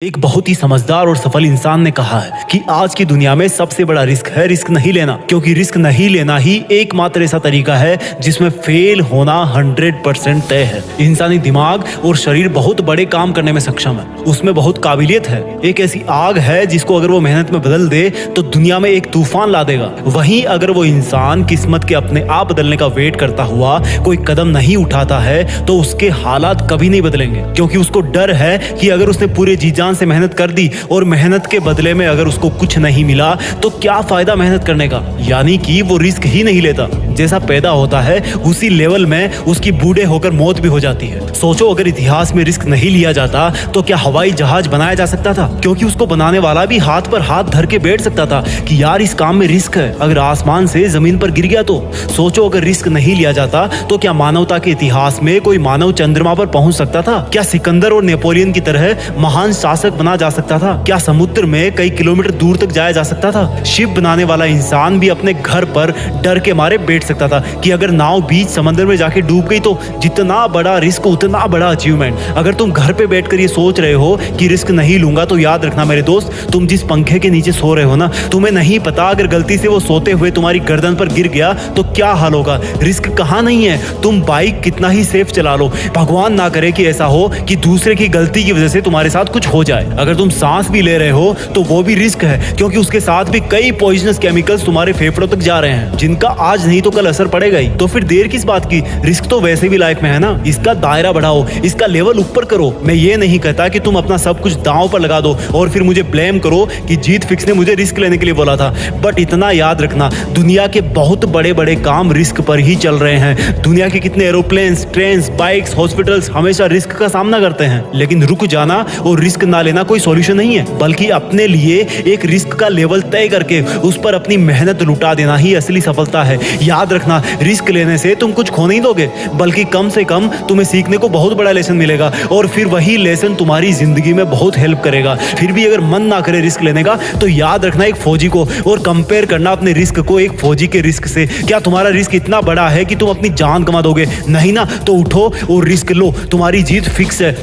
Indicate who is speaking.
Speaker 1: एक बहुत ही समझदार और सफल इंसान ने कहा है कि आज की दुनिया में सबसे बड़ा रिस्क है रिस्क नहीं लेना, क्योंकि रिस्क नहीं लेना ही एकमात्र ऐसा तरीका है जिसमें फेल होना 100% तय है। इंसानी दिमाग और शरीर बहुत बड़े काम करने में सक्षम है, उसमें बहुत काबिलियत है। एक ऐसी आग है जिसको अगर वो मेहनत में बदल दे तो दुनिया में एक तूफान ला देगा। वहीं अगर वो इंसान किस्मत के अपने आप बदलने का वेट करता हुआ कोई कदम नहीं उठाता है तो उसके हालात कभी नहीं बदलेंगे, क्योंकि उसको डर है कि अगर उसने पूरे जी जान से मेहनत कर दी और मेहनत के बदले में अगर उसको कुछ नहीं मिला तो क्या फायदा मेहनत करने का। यानी कि वो रिस्क ही नहीं लेता। जैसा पैदा होता है उसी लेवल में उसकी बूढ़े होकर मौत भी हो जाती है। सोचो अगर इतिहास में रिस्क नहीं लिया जाता तो क्या हवाई जहाज बनाया जा सकता था? क्योंकि उसको बनाने वाला भी हाथ पर हाथ धर के बैठ सकता था कि यार इस काम में रिस्क है, अगर आसमान से जमीन पर गिर गया तो। सोचो अगर रिस्क नहीं लिया जाता तो क्या मानवता के इतिहास में कोई मानव चंद्रमा पर पहुंच सकता था? क्या सिकंदर और नेपोलियन की तरह महान शासक बना जा सकता था? क्या समुद्र में कई किलोमीटर दूर तक जाया जा सकता था? शिप बनाने वाला इंसान भी अपने घर पर डर के मारे बैठ सकता था कि अगर नाव बीच समंदर में जाके डूब गई तो जितना बड़ा रिस्क उतना बड़ा अचीवमेंट। अगर तुम घर पे बैठकर ये सोच रहे हो कि रिस्क नहीं लूंगा तो याद रखना मेरे दोस्त, तुम जिस पंखे के नीचे सो रहे हो ना, तुम्हें नहीं पता अगर गलती से वो सोते हुए तुम्हारी गर्दन पर गिर गया तो क्या हाल होगा। रिस्क कहाँ नहीं है, तुम बाइक कितना ही सेफ चला लो, भगवान ना करे कि ऐसा हो कि दूसरे की गलती की वजह से तुम्हारे साथ कुछ हो जाए। अगर तुम सांस भी ले रहे हो तो वो भी रिस्क है, क्योंकि उसके साथ भी कई पॉइजनस केमिकल्स तुम्हारे फेफड़ों तक जा रहे हैं जिनका आज नहीं तो कल असर पड़ेगा ही। तो फिर देर किस बात की, रिस्क तो वैसे भी लाइफ में है ना, इसका दायरा बढ़ाओ, इसका लेवल ऊपर करो। मैं ये नहीं कहता कि तुम अपना सब कुछ दांव पर लगा दो और फिर मुझे ब्लेम करो कि जीत फिक्स ने मुझे रिस्क लेने के लिए बोला था। बट इतना याद रखना, दुनिया के बहुत बड़े बड़े काम रिस्क पर ही चल रहे हैं। दुनिया के कितने एरोप्लेन्स, ट्रेन, बाइक्स, हॉस्पिटल्स हमेशा रिस्क का सामना करते हैं। लेकिन रुक जाना और रिस्क ना लेना कोई सॉल्यूशन नहीं है, बल्कि अपने लिए एक रिस्क का लेवल तय करके उस पर अपनी मेहनत लुटा देना ही असली सफलता है। याद रखना, रिस्क लेने से तुम कुछ खो नहीं दोगे, बल्कि कम से कम तुम्हें सीखने को बहुत बड़ा लेसन मिलेगा और फिर वही लेसन तुम्हारी जिंदगी में बहुत हेल्प करेगा। फिर भी अगर मन ना करे रिस्क लेने का तो याद रखना एक फौजी को और कंपेयर करना अपने रिस्क को एक फौजी के रिस्क से। क्या तुम्हारा रिस्क इतना बड़ा है कि तुम अपनी जान गंवा दोगे? नहीं ना, तो उठो और रिस्क लो, तुम्हारी जीत फिक्स है।